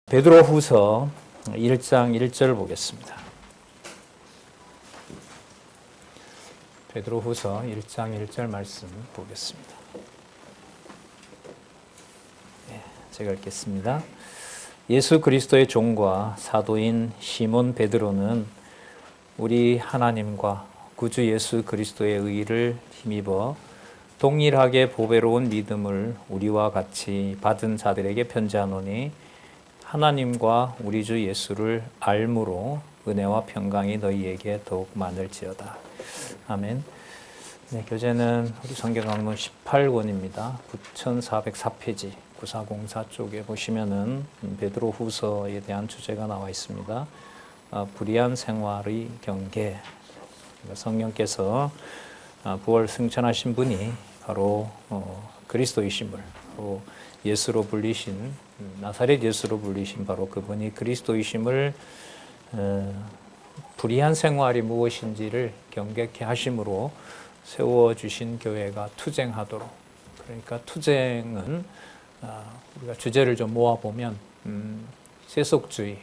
베드로후서 1장 1절 보겠습니다. 베드로후서 1장 1절 말씀 보겠습니다. 제가 읽겠습니다. 예수 그리스도의 종과 사도인 시몬 베드로는 우리 하나님과 구주 예수 그리스도의 의를 힘입어 동일하게 보배로운 믿음을 우리와 같이 받은 자들에게 편지하노니 하나님과 우리 주 예수를 알므로 은혜와 평강이 너희에게 더욱 많을지어다. 아멘. 네, 교재는 우리 성경 강론 18권입니다. 9404페이지 9404 쪽에 보시면은 베드로 후서에 대한 주제가 나와 있습니다. 불의한 생활의 경계. 성령께서 부활 승천하신 분이 바로 그리스도이심을, 바로 예수로 불리신, 나사렛 예수로 불리신 바로 그분이 그리스도이심을 불의한 생활이 무엇인지를 경계케 하심으로 세워주신 교회가 투쟁하도록. 그러니까 투쟁은 우리가 주제를 좀 모아보면 세속주의,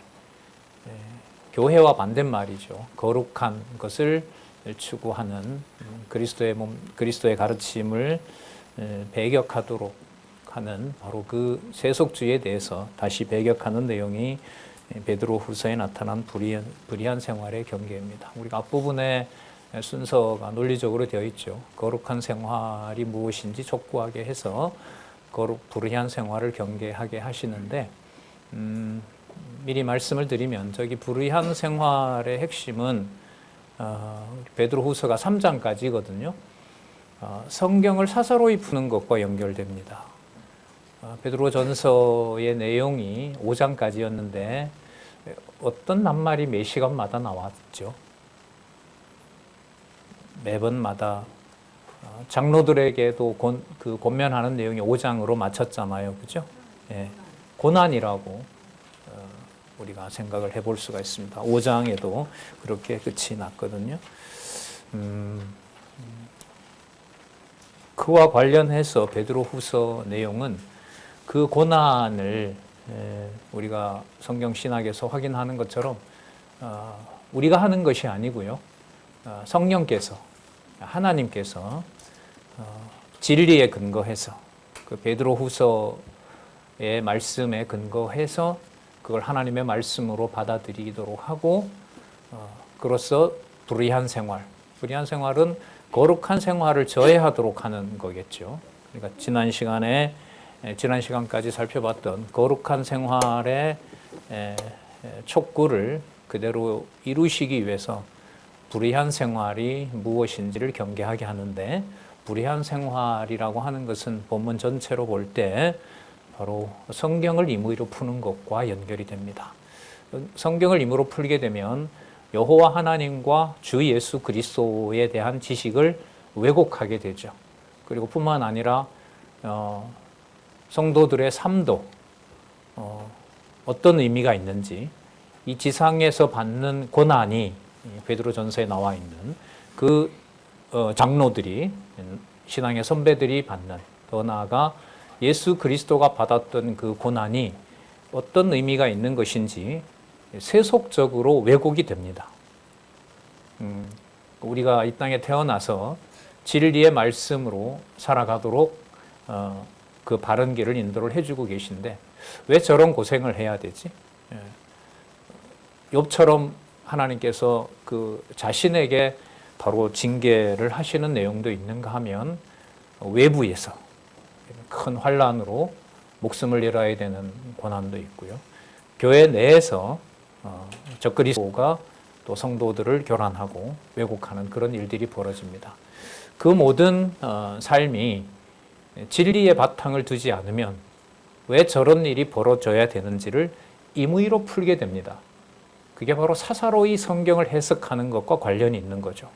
교회와 반대말이죠. 거룩한 것을 추구하는 그리스도의 몸, 그리스도의 가르침을 배격하도록 하는 바로 그 세속주의에 대해서 다시 배격하는 내용이 베드로 후서에 나타난 불의한 생활의 경계입니다. 우리가 앞부분에 순서가 논리적으로 되어 있죠. 거룩한 생활이 무엇인지 촉구하게 해서 불의한 생활을 경계하게 하시는데, 미리 말씀을 드리면 저기 불의한 생활의 핵심은 베드로 후서가 3장까지거든요. 성경을 사사로이 푸는 것과 연결됩니다. 베드로 전서의 내용이 5장까지였는데 어떤 낱말이 매 시간마다 나왔죠. 매번마다 장로들에게도 권면하는 내용이 5장으로 맞췄잖아요. 그죠? 예, 고난이라고 우리가 생각을 해볼 수가 있습니다. 5장에도 그렇게 끝이 났거든요. 그와 관련해서 베드로 후서 내용은 그 고난을 우리가 성경 신학에서 확인하는 것처럼 우리가 하는 것이 아니고요. 성령께서, 하나님께서 진리에 근거해서 그 베드로 후서의 말씀에 근거해서 그걸 하나님의 말씀으로 받아들이도록 하고, 그로써 불의한 생활은 거룩한 생활을 저해하도록 하는 거겠죠. 그러니까 지난 시간까지 살펴봤던 거룩한 생활의 촉구를 그대로 이루시기 위해서 불의한 생활이 무엇인지를 경계하게 하는데, 불의한 생활이라고 하는 것은 본문 전체로 볼 때 바로 성경을 임의로 푸는 것과 연결이 됩니다. 성경을 임의로 풀게 되면 여호와 하나님과 주 예수 그리스도에 대한 지식을 왜곡하게 되죠. 그리고 뿐만 아니라 성도들의 삶도 어떤 의미가 있는지, 이 지상에서 받는 고난이 베드로 전서에 나와 있는 그 장로들이, 신앙의 선배들이 받는, 더 나아가 예수 그리스도가 받았던 그 고난이 어떤 의미가 있는 것인지 세속적으로 왜곡이 됩니다. 우리가 이 땅에 태어나서 진리의 말씀으로 살아가도록 그 바른 길을 인도를 해주고 계신데 왜 저런 고생을 해야 되지? 욥처럼 하나님께서 그 자신에게 바로 징계를 하시는 내용도 있는가 하면 외부에서 큰 환난으로 목숨을 잃어야 되는 고난도 있고요. 교회 내에서 적그리스도가 또 성도들을 교란하고 왜곡하는 그런 일들이 벌어집니다. 그 모든 삶이 진리의 바탕을 두지 않으면 왜 저런 일이 벌어져야 되는지를 임의로 풀게 됩니다. 그게 바로 사사로이 성경을 해석하는 것과 관련이 있는 거죠.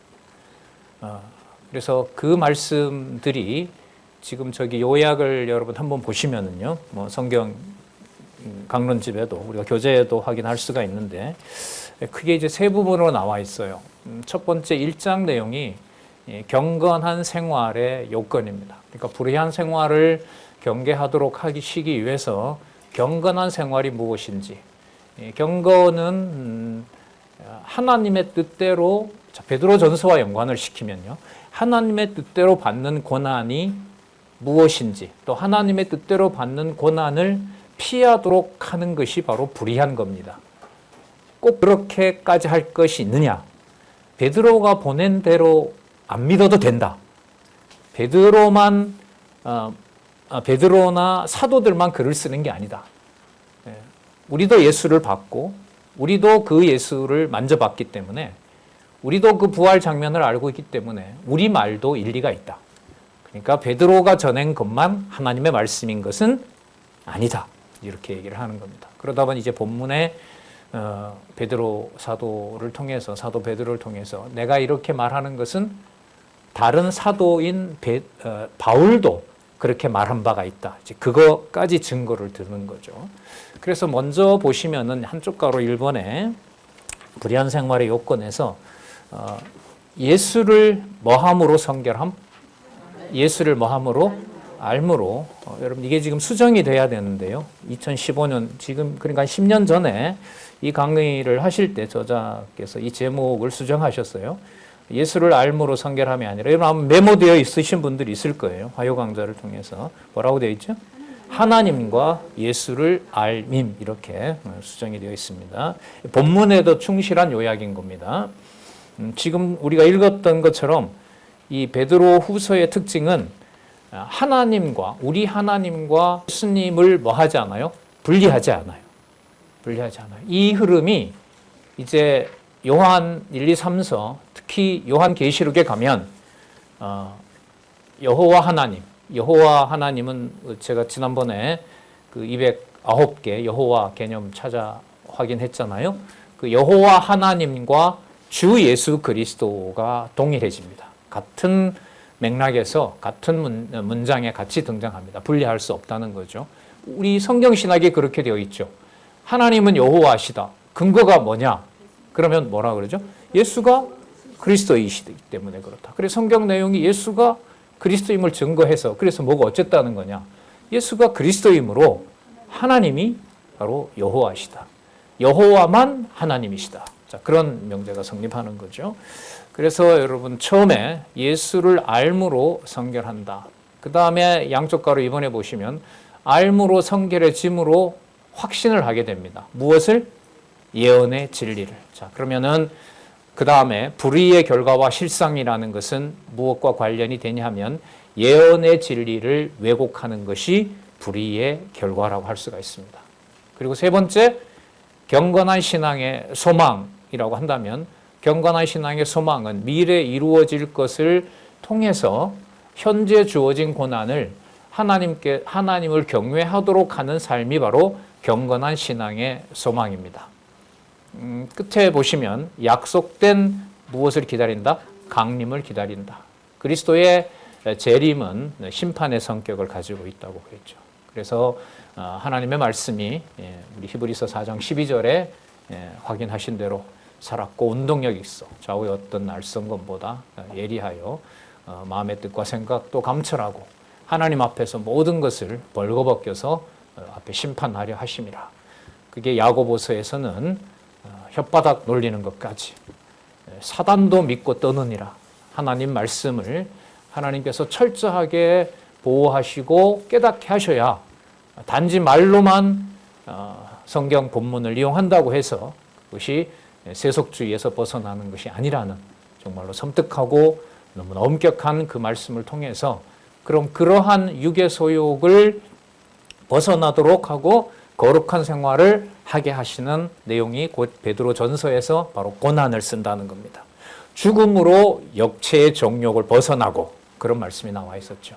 그래서 그 말씀들이 지금 저기 요약을 여러분 한번 보시면은요, 뭐 성경 강론집에도 우리가 교재에도 확인할 수가 있는데 크게 이제 세 부분으로 나와 있어요. 첫 번째 1장 내용이 경건한 생활의 요건입니다. 그러니까 불의한 생활을 경계하도록 하시기 위해서 경건한 생활이 무엇인지. 경건은 하나님의 뜻대로, 베드로전서와 연관을 시키면요, 하나님의 뜻대로 받는 고난이 무엇인지, 또 하나님의 뜻대로 받는 고난을 피하도록 하는 것이 바로 불의한 겁니다. 꼭 그렇게까지 할 것이 있느냐? 베드로가 보낸 대로 안 믿어도 된다. 베드로나 사도들만 글을 쓰는 게 아니다. 우리도 예수를 받고 우리도 그 예수를 만져봤기 때문에, 우리도 그 부활 장면을 알고 있기 때문에 우리 말도 일리가 있다. 그러니까 베드로가 전한 것만 하나님의 말씀인 것은 아니다. 이렇게 얘기를 하는 겁니다. 그러다 보니 이제 본문에 베드로 사도를 통해서, 사도 베드로를 통해서 내가 이렇게 말하는 것은 다른 사도인 바울도 그렇게 말한 바가 있다. 이제 그거까지 증거를 드는 거죠. 그래서 먼저 보시면은 한쪽 가로 1번에 불의한 생활의 요건에서 예수를 뭐함으로 성결함? 예수를 뭐함으로? 알므로. 여러분 이게 지금 수정이 돼야 되는데요. 2015년 지금 그러니까 10년 전에 이 강의를 하실 때 저자께서 이 제목을 수정하셨어요. 예수를 알므로 성결함이 아니라, 여러분 메모되어 있으신 분들이 있을 거예요. 화요 강좌를 통해서. 뭐라고 되어 있죠? 하나님과 예수를 알밈, 이렇게 수정이 되어 있습니다. 본문에도 충실한 요약인 겁니다. 지금 우리가 읽었던 것처럼 이 베드로 후서의 특징은 우리 하나님과 예수님을 뭐 하지 않아요? 분리하지 않아요. 이 흐름이 이제 요한 1, 2, 3서, 특히 요한계시록에 가면 여호와 하나님은 제가 지난번에 그 209개 여호와 개념 찾아 확인했잖아요. 그 여호와 하나님과 주 예수 그리스도가 동일해집니다. 같은 맥락에서 같은 문장에 같이 등장합니다. 분리할 수 없다는 거죠. 우리 성경신학에 그렇게 되어 있죠. 하나님은 여호와시다. 근거가 뭐냐? 그러면 뭐라 그러죠? 예수가 그리스도이시기 때문에 그렇다. 그래서 성경 내용이 예수가 그리스도임을 증거해서, 그래서 뭐가 어쨌다는 거냐? 예수가 그리스도이므로 하나님이 바로 여호와시다. 여호와만 하나님이시다. 자, 그런 명제가 성립하는 거죠. 그래서 여러분 처음에 예수를 알므로 성결한다. 그 다음에 양쪽 가로 이번에 보시면 알므로 성결해짐으로 확신을 하게 됩니다. 무엇을? 예언의 진리를. 자, 그러면은 그 다음에 불의의 결과와 실상이라는 것은 무엇과 관련이 되냐 하면 예언의 진리를 왜곡하는 것이 불의의 결과라고 할 수가 있습니다. 그리고 세 번째, 경건한 신앙의 소망이라고 한다면, 경건한 신앙의 소망은 미래에 이루어질 것을 통해서 현재 주어진 고난을 하나님을 경외하도록 하는 삶이 바로 경건한 신앙의 소망입니다. 끝에 보시면 약속된 무엇을 기다린다? 강림을 기다린다. 그리스도의 재림은 심판의 성격을 가지고 있다고 했죠. 그래서 하나님의 말씀이 우리 히브리서 4장 12절에 확인하신 대로 살았고 운동력이 있어 좌우의 어떤 날성검보다 예리하여 마음의 뜻과 생각도 감찰하고 하나님 앞에서 모든 것을 벌거벗겨서 앞에 심판하려 하심이라. 그게 야고보서에서는 혓바닥 놀리는 것까지 사단도 믿고 떠느니라. 하나님 말씀을 하나님께서 철저하게 보호하시고 깨닫게 하셔야, 단지 말로만 성경 본문을 이용한다고 해서 그것이 세속주의에서 벗어나는 것이 아니라는, 정말로 섬뜩하고 너무나 엄격한 그 말씀을 통해서 그럼 그러한 육의 소욕을 벗어나도록 하고 거룩한 생활을 하게 하시는 내용이 곧 베드로 전서에서 바로 고난을 쓴다는 겁니다. 죽음으로 역체의 정욕을 벗어나고, 그런 말씀이 나와 있었죠.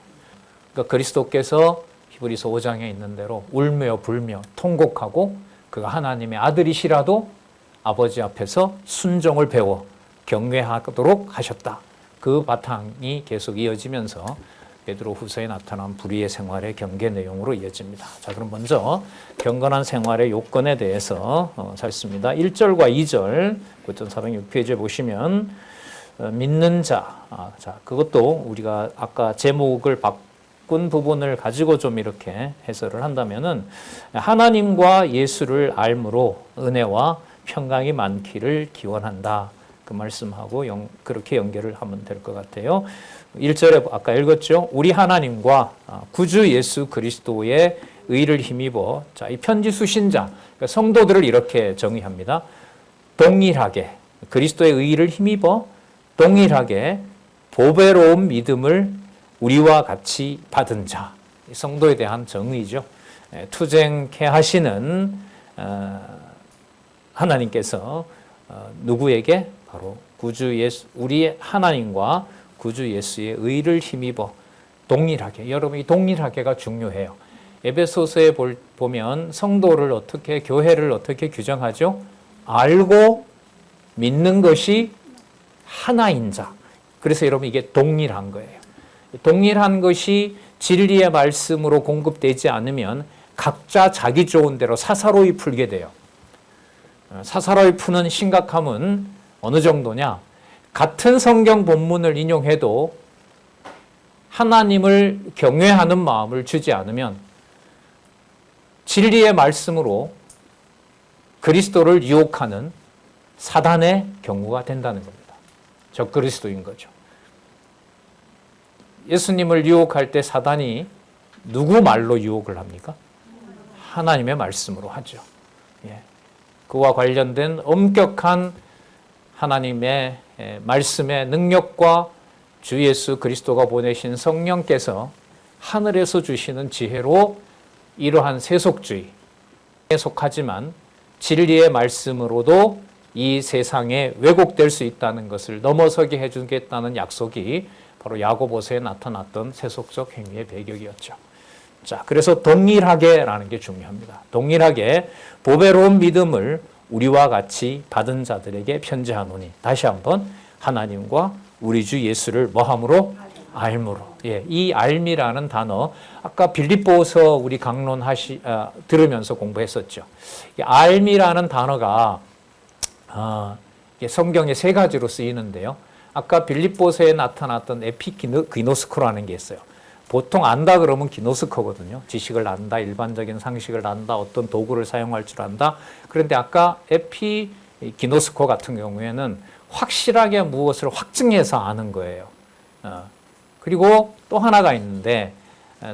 그러니까 그리스도께서 히브리서 5장에 있는 대로 울며 불며 통곡하고 그가 하나님의 아들이시라도 아버지 앞에서 순종을 배워 경외하도록 하셨다. 그 바탕이 계속 이어지면서 베드로 후서에 나타난 불의의 생활의 경계 내용으로 이어집니다. 자, 그럼 먼저 경건한 생활의 요건에 대해서 살펴봅니다. 1절과 2절 9406페이지에 보시면 믿는 자, 자, 그것도 우리가 아까 제목을 바꾼 부분을 가지고 좀 이렇게 해설을 한다면은 하나님과 예수를 알므로 은혜와 평강이 많기를 기원한다. 그 말씀하고 그렇게 연결을 하면 될 것 같아요. 1절에 아까 읽었죠. 우리 하나님과 구주 예수 그리스도의 의를 힘입어, 자, 이 편지 수신자, 그러니까 성도들을 이렇게 정의합니다. 동일하게 그리스도의 의를 힘입어 동일하게 보배로운 믿음을 우리와 같이 받은 자, 성도에 대한 정의죠. 투쟁케 하시는 하나님께서 누구에게? 바로 구주 예수, 우리 하나님과 구주 예수의 의를 힘입어 동일하게, 여러분 이 동일하게가 중요해요. 에베소서에 보면 성도를 어떻게, 교회를 어떻게 규정하죠? 알고 믿는 것이 하나인 자. 그래서 여러분 이게 동일한 거예요. 동일한 것이 진리의 말씀으로 공급되지 않으면 각자 자기 좋은 대로 사사로이 풀게 돼요. 사사로이 푸는 심각함은 어느 정도냐? 같은 성경 본문을 인용해도 하나님을 경외하는 마음을 주지 않으면 진리의 말씀으로 그리스도를 유혹하는 사단의 경우가 된다는 겁니다. 적그리스도인 거죠. 예수님을 유혹할 때 사단이 누구 말로 유혹을 합니까? 하나님의 말씀으로 하죠. 그와 관련된 엄격한 하나님의 말씀의 능력과 주 예수 그리스도가 보내신 성령께서 하늘에서 주시는 지혜로 이러한 세속주의에 속하지만 진리의 말씀으로도 이 세상에 왜곡될 수 있다는 것을 넘어서게 해주겠다는 약속이 바로 야고보서에 나타났던 세속적 행위의 배경이었죠. 자, 그래서 동일하게라는 게 중요합니다. 동일하게 보배로운 믿음을 우리와 같이 받은 자들에게 편지하노니, 다시 한번 하나님과 우리 주 예수를 뭐함으로? 알므로. 이 알미라는 단어, 아까 빌립보서 우리 들으면서 공부했었죠. 이 알미라는 단어가 성경에 세 가지로 쓰이는데요. 아까 빌립보서에 나타났던 에피기노스코라는 게 있어요. 보통 안다 그러면 기노스코거든요. 지식을 안다, 일반적인 상식을 안다, 어떤 도구를 사용할 줄 안다. 그런데 아까 에피기노스코 같은 경우에는 확실하게 무엇을 확증해서 아는 거예요. 그리고 또 하나가 있는데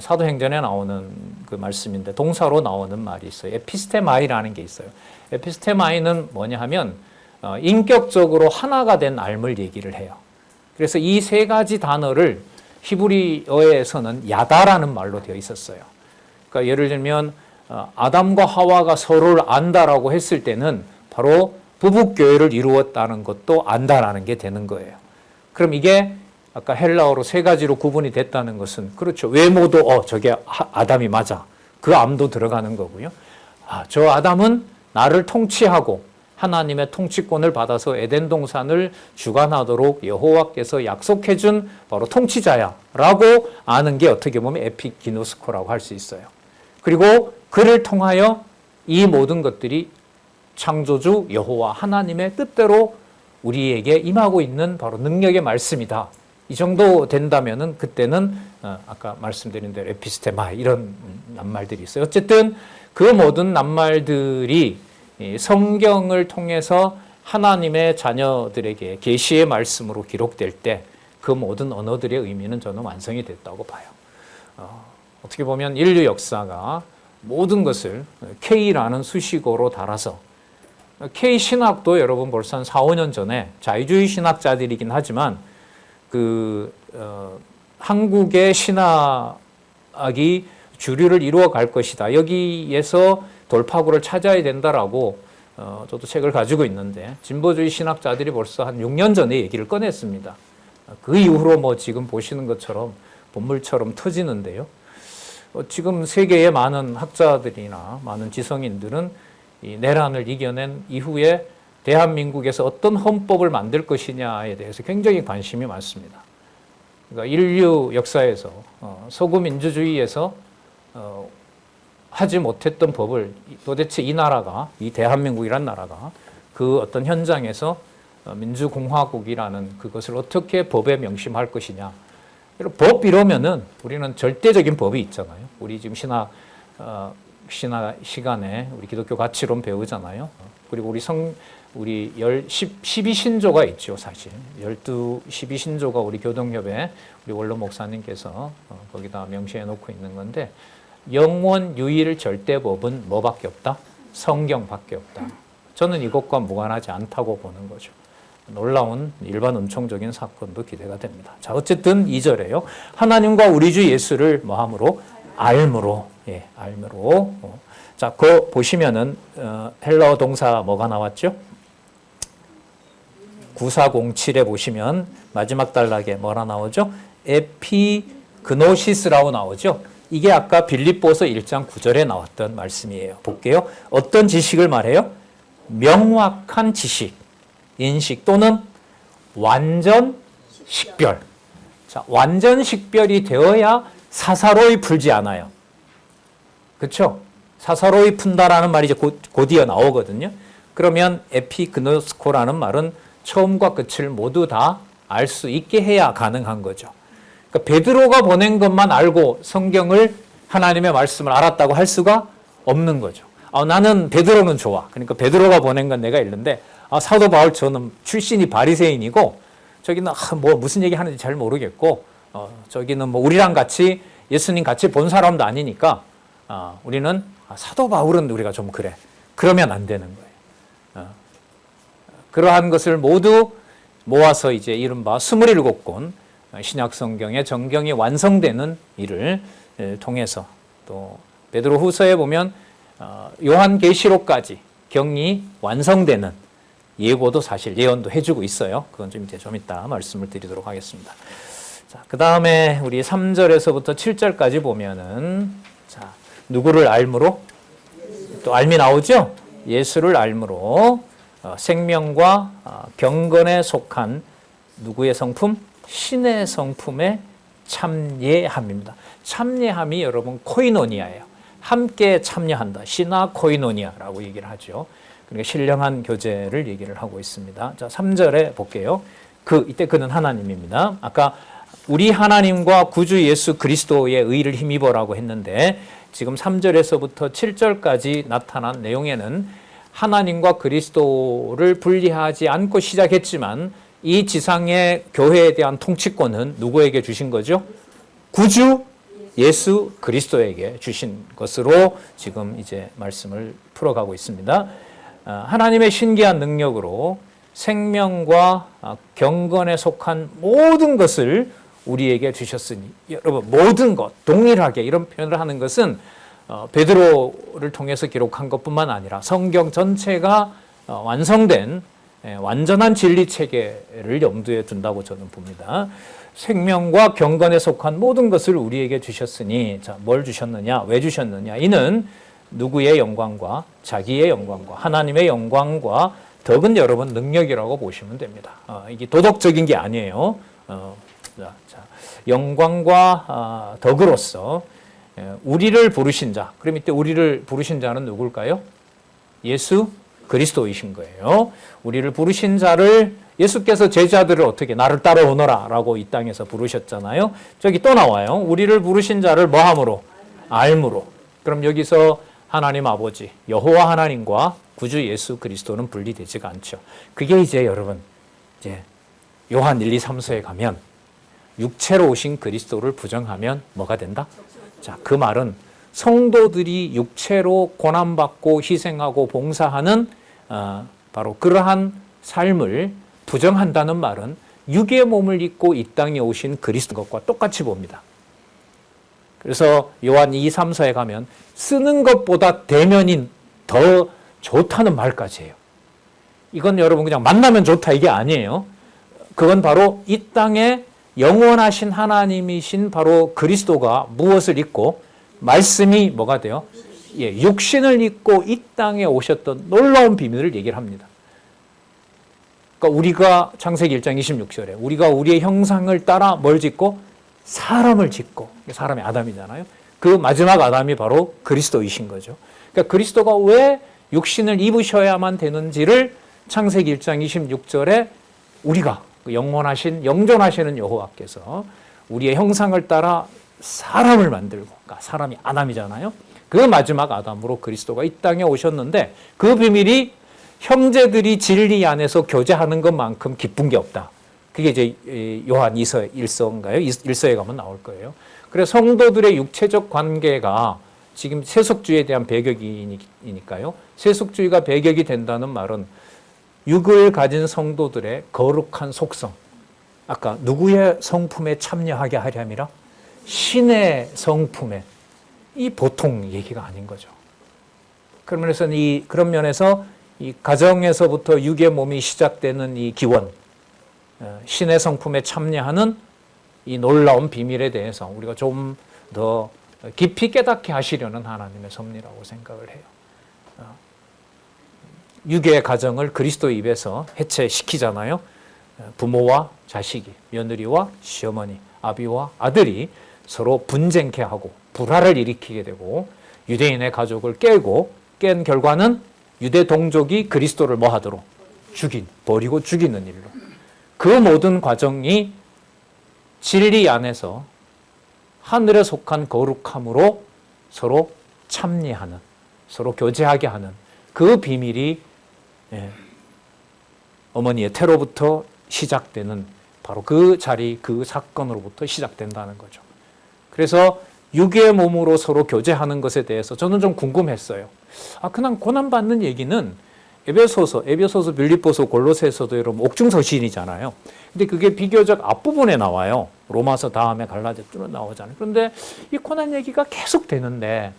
사도행전에 나오는 그 말씀인데 동사로 나오는 말이 있어요. 에피스테마이라는 게 있어요. 에피스테마이는 뭐냐 하면 인격적으로 하나가 된 알을 얘기를 해요. 그래서 이 세 가지 단어를 히브리어에서는 야다라는 말로 되어 있었어요. 그러니까 예를 들면 아담과 하와가 서로를 안다라고 했을 때는 바로 부부교회를 이루었다는 것도 안다라는 게 되는 거예요. 그럼 이게 아까 헬라어로 세 가지로 구분이 됐다는 것은 그렇죠. 외모도 저게 아담이 맞아. 그 암도 들어가는 거고요. 저 아담은 나를 통치하고 하나님의 통치권을 받아서 에덴 동산을 주관하도록 여호와께서 약속해 준 바로 통치자야라고 아는 게 어떻게 보면 에피기노스코라고 할 수 있어요. 그리고 그를 통하여 이 모든 것들이 창조주 여호와 하나님의 뜻대로 우리에게 임하고 있는 바로 능력의 말씀이다. 이 정도 된다면은 그때는 아까 말씀드린 대로 에피스테마 이런 낱말들이 있어요. 어쨌든 그 모든 낱말들이 성경을 통해서 하나님의 자녀들에게 계시의 말씀으로 기록될 때 그 모든 언어들의 의미는 저는 완성이 됐다고 봐요. 어떻게 보면 인류 역사가 모든 것을 K라는 수식어로 달아서 K 신학도 여러분 벌써 한 4, 5년 전에 자유주의 신학자들이긴 하지만 한국의 신학이 주류를 이루어 갈 것이다. 여기에서 돌파구를 찾아야 된다라고 저도 책을 가지고 있는데 진보주의 신학자들이 벌써 한 6년 전에 얘기를 꺼냈습니다. 그 이후로 뭐 지금 보시는 것처럼 본물처럼 터지는데요. 지금 세계의 많은 학자들이나 많은 지성인들은 이 내란을 이겨낸 이후에 대한민국에서 어떤 헌법을 만들 것이냐에 대해서 굉장히 관심이 많습니다. 그러니까 인류 역사에서 서구민주주의에서 하지 못했던 법을 도대체 이 나라가, 이 대한민국이란 나라가 그 어떤 현장에서 민주공화국이라는 그것을 어떻게 법에 명심할 것이냐. 법 이러면은 우리는 절대적인 법이 있잖아요. 우리 지금 신화 시간에 우리 기독교 가치론 배우잖아요. 그리고 우리 12신조가 있죠, 사실. 12신조가 우리 교동협회, 우리 원로 목사님께서 거기다 명시해 놓고 있는 건데, 영원 유일 절대법은 뭐밖에 없다? 성경밖에 없다. 저는 이것과 무관하지 않다고 보는 거죠. 놀라운 일반 은총적인 사건도 기대가 됩니다. 자, 어쨌든 2절에요. 하나님과 우리 주 예수를 뭐함으로? 알므로. 예, 알므로. 자, 그거 보시면은 헬라어 동사 뭐가 나왔죠? 9407에 보시면 마지막 단락에 뭐라 나오죠? 에피그노시스라고 나오죠. 이게 아까 빌립보서 1장 9절에 나왔던 말씀이에요. 볼게요. 어떤 지식을 말해요? 명확한 지식, 인식 또는 완전 식별. 자, 완전 식별이 되어야 사사로이 풀지 않아요. 그렇죠? 사사로이 푼다라는 말이 이제 곧 이어 나오거든요. 그러면 에피그노스코라는 말은 처음과 끝을 모두 다 알 수 있게 해야 가능한 거죠. 그러니까 베드로가 보낸 것만 알고 성경을 하나님의 말씀을 알았다고 할 수가 없는 거죠. 나는 베드로는 좋아. 그러니까 베드로가 보낸 건 내가 읽는데 사도 바울 저는 출신이 바리새인이고 저기는 뭐 무슨 얘기 하는지 잘 모르겠고 저기는 뭐 우리랑 같이 예수님 같이 본 사람도 아니니까 우리는 사도 바울은 우리가 좀 그래. 그러면 안 되는 거예요. 그러한 것을 모두 모아서 이제 이른바 27권 신약 성경의 정경이 완성되는 일을 통해서 또 베드로 후서에 보면 요한계시록까지 경이 완성되는 예고도 사실 예언도 해주고 있어요. 그건 좀 이따 말씀을 드리도록 하겠습니다. 자, 그 다음에 우리 3절에서부터 7절까지 보면은 자, 누구를 알므로? 또 알미 나오죠? 예수를 알므로 생명과 경건에 속한 누구의 성품? 신의 성품에 참여함입니다. 참여함이 여러분 코이노니아예요. 함께 참여한다. 시나 코이노니아라고 얘기를 하죠. 그러니까 신령한 교제를 얘기를 하고 있습니다. 자, 3절에 볼게요. 이때 그는 하나님입니다. 아까 우리 하나님과 구주 예수 그리스도의 의를 힘입어라고 했는데 지금 3절에서부터 7절까지 나타난 내용에는 하나님과 그리스도를 분리하지 않고 시작했지만 이 지상의 교회에 대한 통치권은 누구에게 주신 거죠? 구주 예수 그리스도에게 주신 것으로 지금 이제 말씀을 풀어가고 있습니다. 하나님의 신기한 능력으로 생명과 경건에 속한 모든 것을 우리에게 주셨으니 여러분 모든 것 동일하게 이런 표현을 하는 것은 베드로를 통해서 기록한 것뿐만 아니라 성경 전체가 완성된 완전한 진리 체계를 염두에 둔다고 저는 봅니다. 생명과 경건에 속한 모든 것을 우리에게 주셨으니 자, 뭘 주셨느냐? 왜 주셨느냐? 이는 누구의 영광과 자기의 영광과 하나님의 영광과 덕은 여러분 능력이라고 보시면 됩니다. 이게 도덕적인 게 아니에요. 영광과 덕으로서 우리를 부르신 자. 그럼 이때 우리를 부르신 자는 누굴까요? 예수 그리스도이신 거예요. 우리를 부르신 자를 예수께서 제자들을 어떻게 나를 따라오너라 라고 이 땅에서 부르셨잖아요. 저기 또 나와요. 우리를 부르신 자를 뭐함으로? 알므로. 그럼 여기서 하나님 아버지 여호와 하나님과 구주 예수 그리스도는 분리되지가 않죠. 그게 이제 여러분 이제 요한 1, 2, 3서에 가면 육체로 오신 그리스도를 부정하면 뭐가 된다? 자, 그 말은 성도들이 육체로 고난받고 희생하고 봉사하는 바로 그러한 삶을 부정한다는 말은 육의 몸을 입고 이 땅에 오신 그리스도 것과 똑같이 봅니다. 그래서 요한 2, 3서에 가면 쓰는 것보다 대면이 더 좋다는 말까지 해요. 이건 여러분 그냥 만나면 좋다 이게 아니에요. 그건 바로 이 땅에 영원하신 하나님이신 바로 그리스도가 무엇을 입고 말씀이 뭐가 돼요? 육신을 입고 이 땅에 오셨던 놀라운 비밀을 얘기를 합니다. 그러니까 우리가 창세기 1장 26절에 우리가 우리의 형상을 따라 뭘 짓고? 사람을 짓고. 사람이 아담이잖아요. 그 마지막 아담이 바로 그리스도이신 거죠. 그러니까 그리스도가 왜 육신을 입으셔야만 되는지를 창세기 1장 26절에 우리가 영원하신 영존하시는 여호와께서 우리의 형상을 따라 사람을 만들고, 그러니까 사람이 아담이잖아요. 그 마지막 아담으로 그리스도가 이 땅에 오셨는데 그 비밀이 형제들이 진리 안에서 교제하는 것만큼 기쁜 게 없다. 그게 이제 요한 2서 1서인가요? 1서에 가면 나올 거예요. 그래서 성도들의 육체적 관계가 지금 세속주의에 대한 배격이니까요. 세속주의가 배격이 된다는 말은 육을 가진 성도들의 거룩한 속성. 아까 누구의 성품에 참여하게 하렴이라? 신의 성품에. 이 보통 얘기가 아닌 거죠. 그러면서 그런 면에서 이 가정에서부터 육의 몸이 시작되는 이 기원, 신의 성품에 참여하는 이 놀라운 비밀에 대해서 우리가 좀 더 깊이 깨닫게 하시려는 하나님의 섭리라고 생각을 해요. 육의 가정을 그리스도 입에서 해체시키잖아요. 부모와 자식이, 며느리와 시어머니, 아비와 아들이 서로 분쟁케 하고 불화를 일으키게 되고 유대인의 가족을 깬 결과는 유대 동족이 그리스도를 뭐 하도록? 버리고 죽이는 일로. 그 모든 과정이 진리 안에서 하늘에 속한 거룩함으로 서로 참여하는, 서로 교제하게 하는 그 비밀이 어머니의 태로부터 시작되는 바로 그 자리, 그 사건으로부터 시작된다는 거죠. 그래서 육의 몸으로 서로 교제하는 것에 대해서 저는 좀 궁금했어요. 그냥 고난받는 얘기는 에베소서, 빌립보서, 골로새서도 여러분 옥중서신이잖아요. 근데 그게 비교적 앞부분에 나와요. 로마서 다음에 갈라디아서로 나오잖아요. 그런데 이 고난 얘기가 계속 되는데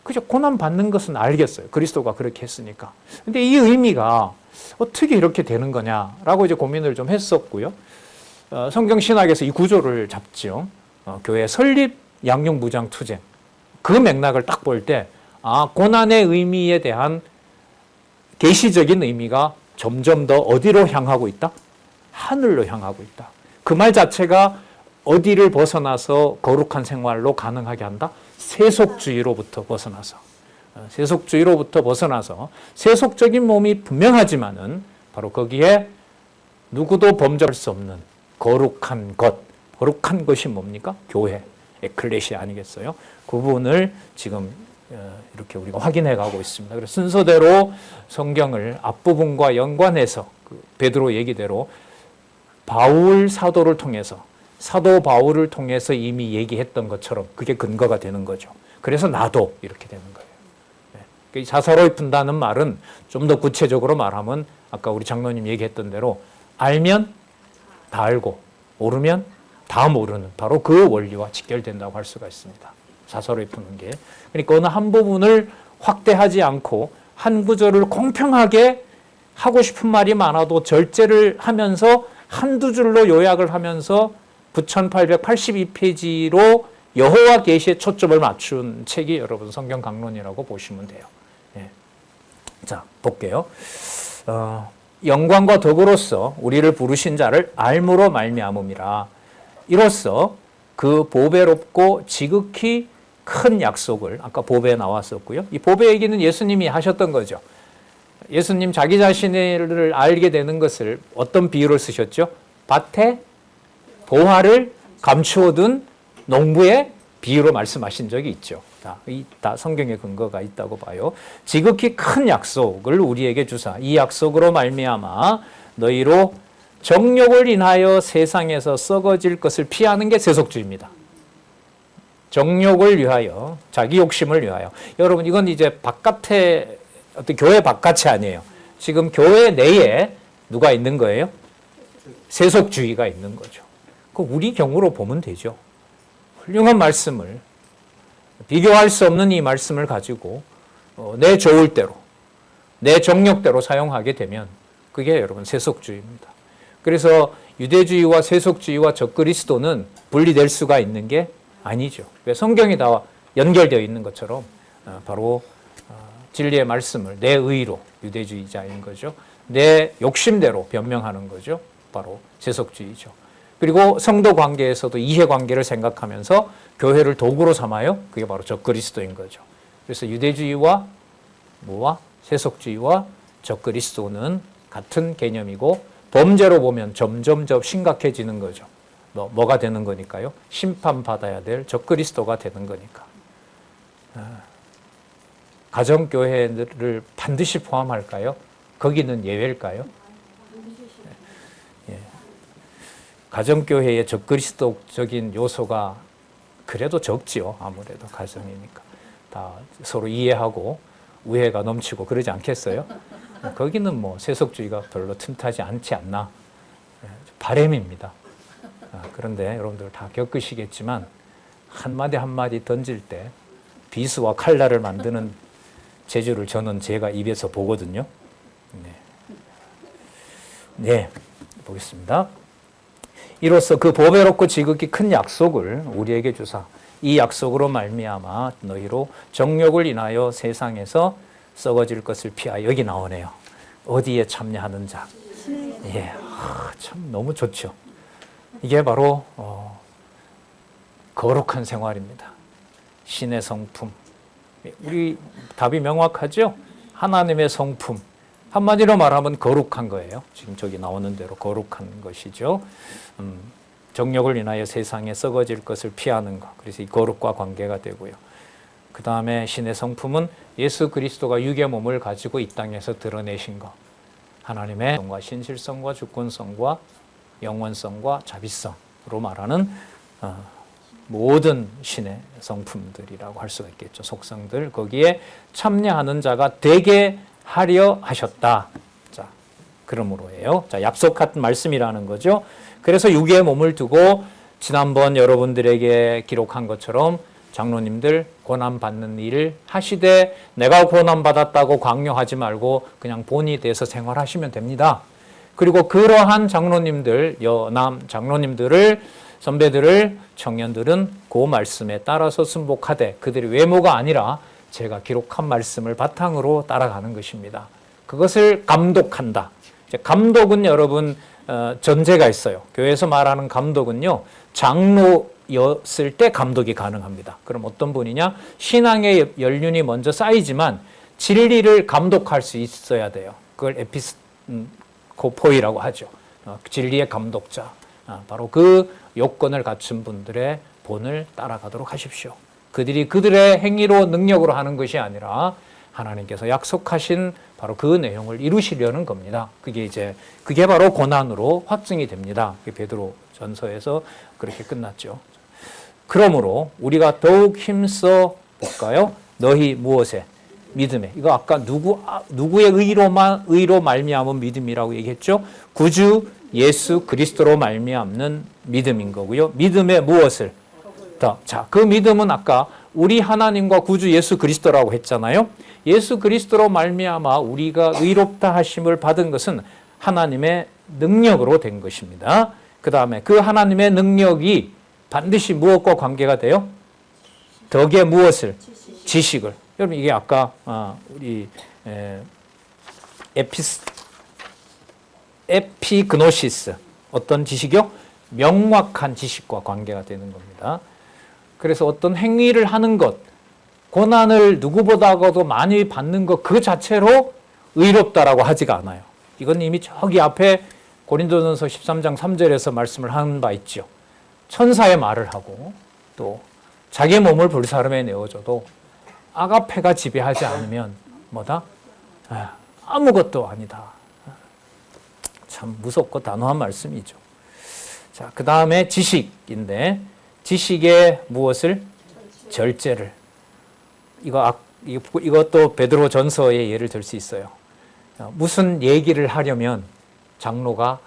그저 고난 받는 것은 알겠어요. 그리스도가 그렇게 했으니까. 근데 이 의미가 어떻게 이렇게 되는 거냐라고 이제 고민을 좀 했었고요. 성경 신학에서 이 구조를 잡죠. 교회 설립, 양육, 무장, 투쟁. 그 맥락을 딱 볼 때 고난의 의미에 대한 계시적인 의미가 점점 더 어디로 향하고 있다? 하늘로 향하고 있다. 그 말 자체가 어디를 벗어나서 거룩한 생활로 가능하게 한다? 세속주의로부터 벗어나서. 세속적인 몸이 분명하지만은 바로 거기에 누구도 범접할 수 없는 거룩한 것. 거룩한 것이 뭡니까? 교회, 에클레시아 아니겠어요? 그 부분을 지금 이렇게 우리가 확인해 가고 있습니다. 그래서 순서대로 성경을 앞부분과 연관해서 베드로 얘기대로 바울 사도를 통해서 사도 바울을 통해서 이미 얘기했던 것처럼 그게 근거가 되는 거죠. 그래서 나도 이렇게 되는 거예요. 사사로이 푼다는 말은 좀 더 구체적으로 말하면 아까 우리 장로님 얘기했던 대로 알면 다 알고 모르면 다 모르는 바로 그 원리와 직결된다고 할 수가 있습니다. 사사로이 푸는 게. 그러니까 어느 한 부분을 확대하지 않고 한 구절을 공평하게 하고 싶은 말이 많아도 절제를 하면서 한두 줄로 요약을 하면서 9882페이지로 여호와 계시에 초점을 맞춘 책이 여러분 성경 강론이라고 보시면 돼요. 자, 볼게요. 영광과 덕으로서 우리를 부르신 자를 알므로 말미암음이라. 이로써 그 보배롭고 지극히 큰 약속을 아까 보배 나왔었고요. 이 보배 얘기는 예수님이 하셨던 거죠. 예수님 자기 자신을 알게 되는 것을 어떤 비유를 쓰셨죠? 밭에 보화를 감추어둔 농부의 비유로 말씀하신 적이 있죠. 다 성경의 근거가 있다고 봐요. 지극히 큰 약속을 우리에게 주사 이 약속으로 말미암아 너희로 정욕을 인하여 세상에서 썩어질 것을 피하는 게 세속주의입니다. 정욕을 위하여, 자기 욕심을 위하여. 여러분 이건 이제 바깥에 어떤 교회 바깥이 아니에요. 지금 교회 내에 누가 있는 거예요? 세속주의가 있는 거죠. 그 우리 경우로 보면 되죠. 훌륭한 말씀을 비교할 수 없는 이 말씀을 가지고 내 좋을 대로, 내 정욕대로 사용하게 되면 그게 여러분 세속주의입니다. 그래서 유대주의와 세속주의와 적그리스도는 분리될 수가 있는 게 아니죠. 왜 성경이 다 연결되어 있는 것처럼 바로 진리의 말씀을 내 의로 유대주의자인 거죠. 내 욕심대로 변명하는 거죠. 바로 세속주의죠. 그리고 성도 관계에서도 이해관계를 생각하면서 교회를 도구로 삼아요. 그게 바로 적그리스도인 거죠. 그래서 유대주의와 세속주의와 적그리스도는 같은 개념이고 범죄로 보면 점점 심각해지는 거죠. 뭐가 되는 거니까요? 심판받아야 될 적그리스도가 되는 거니까. 가정교회를 반드시 포함할까요? 거기는 예외일까요? 예. 가정교회의 적그리스도적인 요소가 그래도 적지요. 아무래도 가정이니까. 다 서로 이해하고 우애가 넘치고 그러지 않겠어요? 거기는 뭐 세속주의가 별로 틈타지 않지 않나. 바람입니다. 그런데 여러분들 다 겪으시겠지만 한마디 한마디 던질 때 비수와 칼날을 만드는 재주를 저는 제가 입에서 보거든요. 네, 보겠습니다. 이로써 그 보배롭고 지극히 큰 약속을 우리에게 주사 이 약속으로 말미암아 너희로 정욕을 인하여 세상에서 썩어질 것을 피하여 여기 나오네요. 어디에 참여하는 자. 예, 참 너무 좋죠. 이게 바로 거룩한 생활입니다. 신의 성품. 우리 답이 명확하죠? 하나님의 성품. 한마디로 말하면 거룩한 거예요. 지금 저기 나오는 대로 거룩한 것이죠. 정욕을 인하여 세상에 썩어질 것을 피하는 것. 그래서 이 거룩과 관계가 되고요. 그 다음에 신의 성품은 예수 그리스도가 육의 몸을 가지고 이 땅에서 드러내신 것. 하나님의 성과 신실성과 주권성과 영원성과 자비성으로 말하는 모든 신의 성품들이라고 할 수가 있겠죠. 속성들. 거기에 참여하는 자가 되게 하려 하셨다. 자, 그러므로예요. 자, 약속한 말씀이라는 거죠. 그래서 육의 몸을 두고 지난번 여러분들에게 기록한 것처럼 장로님들 고난받는 일을 하시되 내가 고난받았다고 강요하지 말고 그냥 본이 돼서 생활하시면 됩니다. 그리고 그러한 장로님들, 여남 장로님들을 선배들을 청년들은 그 말씀에 따라서 순복하되 그들의 외모가 아니라 제가 기록한 말씀을 바탕으로 따라가는 것입니다. 그것을 감독한다. 감독은 여러분 전제가 있어요. 교회에서 말하는 감독은요. 장로였을 때 감독이 가능합니다. 그럼 어떤 분이냐? 신앙의 연륜이 먼저 쌓이지만 진리를 감독할 수 있어야 돼요. 그걸 에피스코포이라고 하죠. 진리의 감독자. 바로 그 요건을 갖춘 분들의 본을 따라가도록 하십시오. 그들이 그들의 행위로 능력으로 하는 것이 아니라 하나님께서 약속하신 바로 그 내용을 이루시려는 겁니다. 그게 바로 고난으로 확증이 됩니다. 베드로 전서에서 그렇게 끝났죠. 그러므로 우리가 더욱 힘써 볼까요? 너희 무엇에? 믿음에. 이거 아까 누구의 의로 말미암은 믿음이라고 얘기했죠? 구주 예수 그리스도로 말미암는 믿음인 거고요. 믿음에 무엇을? 자, 그 믿음은 아까 우리 하나님과 구주 예수 그리스도라고 했잖아요. 예수 그리스도로 말미암아 우리가 의롭다 하심을 받은 것은 하나님의 능력으로 된 것입니다. 그 다음에 그 하나님의 능력이 반드시 무엇과 관계가 돼요? 덕에 무엇을? 지식을. 여러분 이게 아까 우리 에피그노시스 어떤 지식이요? 명확한 지식과 관계가 되는 겁니다. 그래서 어떤 행위를 하는 것, 고난을 누구보다도 많이 받는 것 그 자체로 의롭다라고 하지가 않아요. 이건 이미 저기 앞에 고린도전서 13장 3절에서 말씀을 한 바 있죠. 천사의 말을 하고 또 자기 몸을 불사름에 내어줘도 아가페가 지배하지 않으면 뭐다? 아무것도 아니다. 참 무섭고 단호한 말씀이죠. 자, 그 다음에 지식인데 지식의 무엇을? 절제를. 이것도 베드로 전서의 예를 들 수 있어요. 무슨 얘기를 하려면 장로가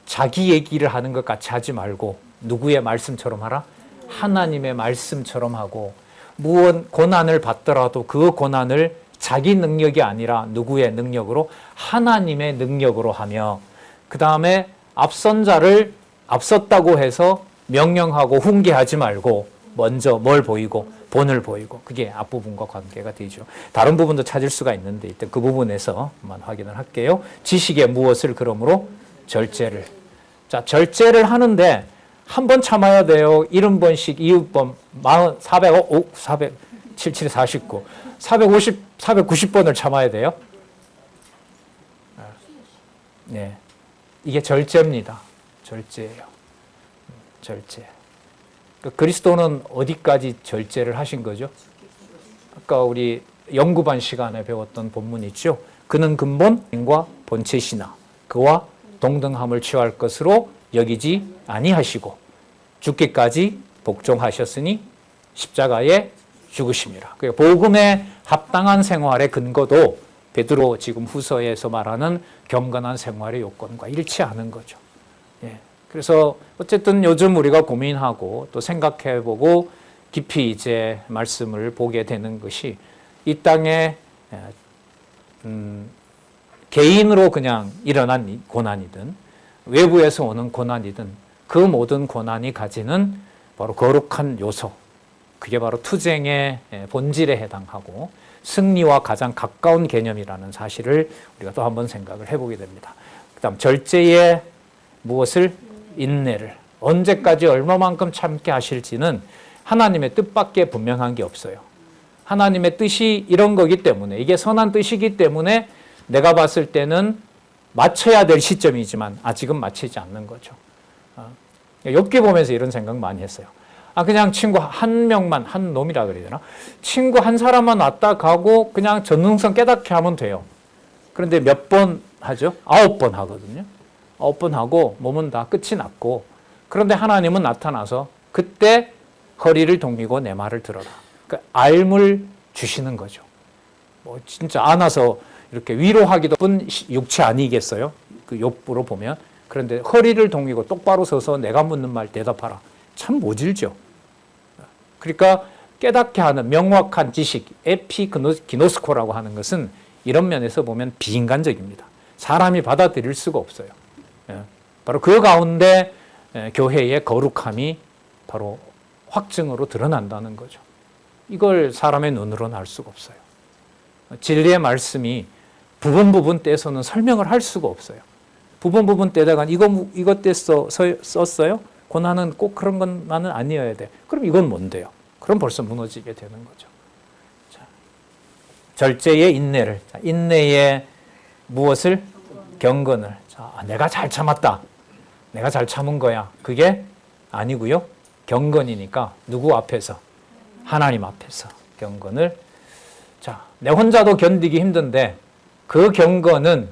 자기 얘기를 하는 것 같이 하지 말고 누구의 말씀처럼 하라? 하나님의 말씀처럼 하고 무언 고난을 받더라도 그 고난을 자기 능력이 아니라 누구의 능력으로? 하나님의 능력으로 하며 그 다음에 앞선 자를 앞섰다고 해서 명령하고 훈계하지 말고 먼저 뭘 보이고? 본을 보이고. 그게 앞부분과 관계가 되죠. 다른 부분도 찾을 수가 있는데 일단 그 부분에서만 확인을 할게요. 지식의 무엇을 그러므로? 절제를. 자, 절제를 하는데 한 번 참아야 돼요. 70번씩 이웃번 77, 49, 490번을 참아야 돼요. 네. 이게 절제입니다. 절제예요. 절제. 그리스도는 어디까지 절제를 하신 거죠? 아까 우리 연구반 시간에 배웠던 본문 있죠. 그는 근본과 본체시나 그와 동등함을 취할 것으로 여기지 아니하시고 죽기까지 복종하셨으니 십자가에 죽으심이라. 복음에 합당한 생활의 근거도 베드로 지금 후서에서 말하는 경건한 생활의 요건과 일치하는 거죠. 예. 그래서 어쨌든 요즘 우리가 고민하고 또 생각해보고 깊이 이제 말씀을 보게 되는 것이 이 땅에 개인으로 그냥 일어난 고난이든 외부에서 오는 고난이든 그 모든 고난이 가지는 바로 거룩한 요소, 그게 바로 투쟁의 본질에 해당하고 승리와 가장 가까운 개념이라는 사실을 우리가 또 한번 생각을 해보게 됩니다. 그 다음 절제의 무엇을? 인내를. 언제까지 얼마만큼 참게 하실지는 하나님의 뜻밖에 분명한 게 없어요. 하나님의 뜻이 이런 거기 때문에, 이게 선한 뜻이기 때문에 내가 봤을 때는 맞춰야 될 시점이지만 아직은 맞추지 않는 거죠. 욥기 보면서 이런 생각 많이 했어요. 그냥 친구 한 명만, 한 놈이라 그래야 되나? 친구 한 사람만 왔다 가고 그냥 전능성 깨닫게 하면 돼요. 그런데 몇 번 하죠? 9번 하거든요. 9번 하고 몸은 다 끝이 났고, 그런데 하나님은 나타나서 그때 허리를 동이고 내 말을 들어라. 그러니까 알물 주시는 거죠. 뭐 진짜 안아서 이렇게 위로하기도 뿐 육체 아니겠어요? 그 욥으로 보면. 그런데 허리를 동이고 똑바로 서서 내가 묻는 말 대답하라. 참 모질죠. 그러니까 깨닫게 하는 명확한 지식, 에피기노스코라고 하는 것은 이런 면에서 보면 비인간적입니다. 사람이 받아들일 수가 없어요. 바로 그 가운데 교회의 거룩함이 바로 확증으로 드러난다는 거죠. 이걸 사람의 눈으로는 알 수가 없어요. 진리의 말씀이 부분 떼서는 설명을 할 수가 없어요. 부분 떼다가 이거 썼어요? 고난은 꼭 그런 건 나는 아니어야 돼. 그럼 이건 뭔데요? 그럼 벌써 무너지게 되는 거죠. 자, 절제의 인내를, 인내의 무엇을? 경건을. 자, 내가 잘 참았다. 내가 잘 참은 거야. 그게 아니고요. 경건이니까 누구 앞에서? 하나님 앞에서 경건을. 자, 내 혼자도 견디기 힘든데 그 경건은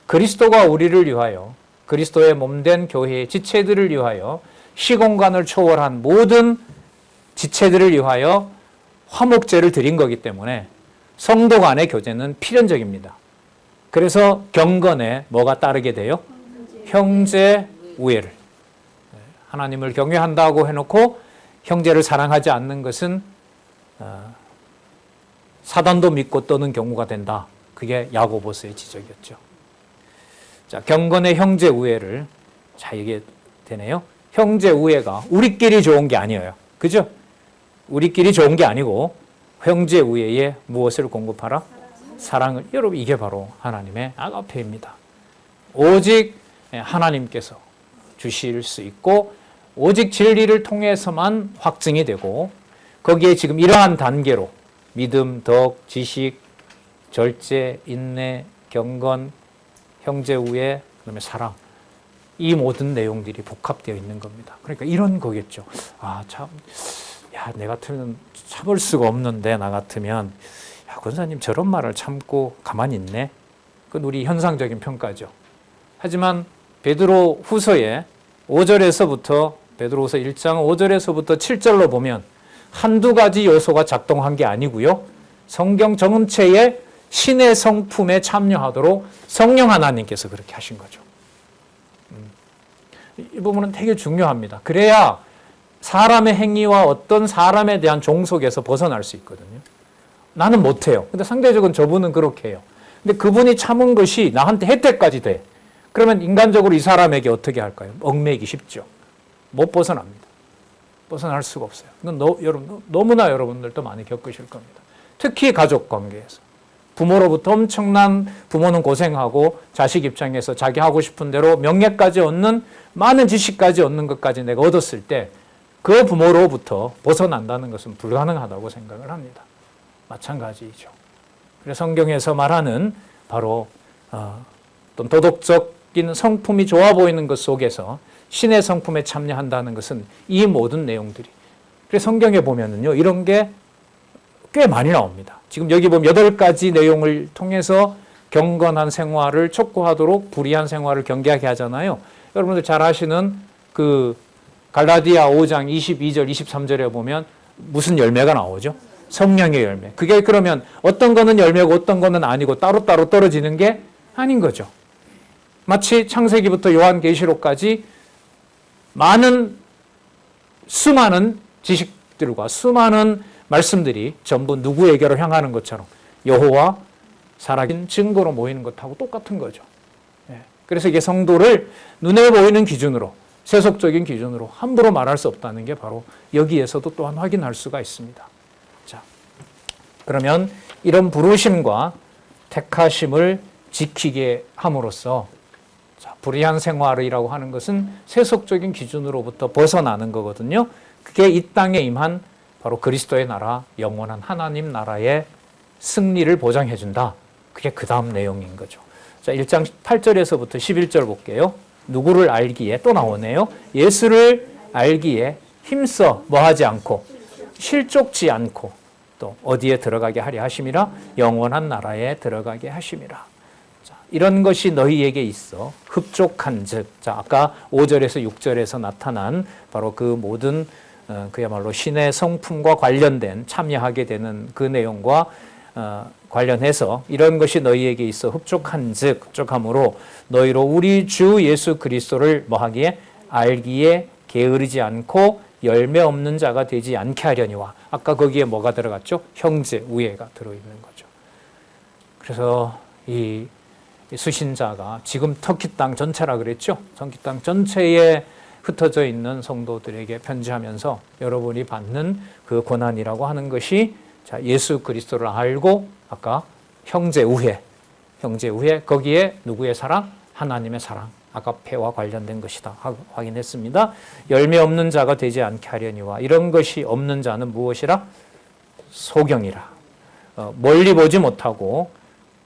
그리스도가 우리를 위하여, 그리스도의 몸된 교회의 지체들을 위하여, 시공간을 초월한 모든 지체들을 위하여 화목제를 드린 거기 때문에 성도 간의 교제는 필연적입니다. 그래서 경건에 뭐가 따르게 돼요? 형제 우애를. 하나님을 경외한다고 해놓고 형제를 사랑하지 않는 것은 사단도 믿고 떠는 경우가 된다. 그게 야고보서의 지적이었죠. 자, 경건의 형제 우애를. 자, 이게 되네요. 형제 우애가 우리끼리 좋은 게 아니에요. 그죠? 우리끼리 좋은 게 아니고 형제 우애에 무엇을 공급하라? 사랑을. 여러분, 이게 바로 하나님의 아가페입니다. 오직 하나님께서 주실 수 있고 오직 진리를 통해서만 확증이 되고, 거기에 지금 이러한 단계로 믿음, 덕, 지식, 절제, 인내, 경건, 형제 우애, 그다음에 사랑, 이 모든 내용들이 복합되어 있는 겁니다. 그러니까 이런 거겠죠. 참, 내 같으면 참을 수가 없는데, 나 같으면, 권사님 저런 말을 참고 가만히 있네? 그건 우리 현상적인 평가죠. 하지만 베드로 후서에 5절에서부터, 베드로후서 1장 5절에서부터 7절로 보면 한두 가지 요소가 작동한 게 아니고요. 성경 전체에 신의 성품에 참여하도록 성령 하나님께서 그렇게 하신 거죠. 이 부분은 되게 중요합니다. 그래야 사람의 행위와 어떤 사람에 대한 종속에서 벗어날 수 있거든요. 나는 못해요. 근데 상대적으로 저분은 그렇게 해요. 근데 그분이 참은 것이 나한테 혜택까지 돼. 그러면 인간적으로 이 사람에게 어떻게 할까요? 얽매이기 쉽죠. 못 벗어납니다. 벗어날 수가 없어요. 여러분, 너무나 여러분들도 많이 겪으실 겁니다. 특히 가족 관계에서. 부모로부터 엄청난, 부모는 고생하고 자식 입장에서 자기 하고 싶은 대로 명예까지 얻는, 많은 지식까지 얻는 것까지 내가 얻었을 때 그 부모로부터 벗어난다는 것은 불가능하다고 생각을 합니다. 마찬가지죠. 그래서 성경에서 말하는 바로 어떤 도덕적 성품이 좋아 보이는 것 속에서 신의 성품에 참여한다는 것은 이 모든 내용들이. 그래서 성경에 보면은요, 이런 게 꽤 많이 나옵니다. 지금 여기 보면 8가지 내용을 통해서 경건한 생활을 촉구하도록 불의한 생활을 경계하게 하잖아요. 여러분들 잘 아시는 그 갈라디아 5장 22절, 23절에 보면 무슨 열매가 나오죠? 성령의 열매. 그게 그러면 어떤 거는 열매고 어떤 거는 아니고 따로따로 떨어지는 게 아닌 거죠. 마치 창세기부터 요한계시록까지 수많은 지식들과 수많은 말씀들이 전부 누구에게로 향하는 것처럼 여호와 살아계신 증거로 모이는 것하고 똑같은 거죠. 그래서 이게 성도를 눈에 보이는 기준으로, 세속적인 기준으로 함부로 말할 수 없다는 게 바로 여기에서도 또한 확인할 수가 있습니다. 자, 그러면 이런 부르심과 택하심을 지키게 함으로써 불의한 생활이라고 하는 것은 세속적인 기준으로부터 벗어나는 거거든요. 그게 이 땅에 임한 바로 그리스도의 나라, 영원한 하나님 나라의 승리를 보장해 준다. 그게 그 다음 내용인 거죠. 자, 1장 8절에서부터 11절 볼게요. 누구를 알기에 또 나오네요. 예수를 알기에 힘써 뭐하지 않고 실족지 않고 또 어디에 들어가게 하려 하심이라 영원한 나라에 들어가게 하심이라. 자, 이런 것이 너희에게 있어 흡족한즉. 자, 아까 5절에서 6절에서 나타난 바로 그 모든 그야말로 신의 성품과 관련된 참여하게 되는 그 내용과 관련해서 이런 것이 너희에게 있어 흡족한즉, 흡족함으로 너희로 우리 주 예수 그리스도를 뭐하기에 알기에 게으르지 않고 열매 없는 자가 되지 않게 하려니와. 아까 거기에 뭐가 들어갔죠? 형제, 우애가 들어있는 거죠. 그래서 이 수신자가 지금 터키 땅 전체라 그랬죠? 터키 땅 전체에 흩어져 있는 성도들에게 편지하면서 여러분이 받는 그 고난이라고 하는 것이 자, 예수 그리스도를 알고 아까 형제 우애, 거기에 누구의 사랑? 하나님의 사랑, 아가페와 관련된 것이다 확인했습니다. 열매 없는 자가 되지 않게 하려니와. 이런 것이 없는 자는 무엇이라? 소경이라. 멀리 보지 못하고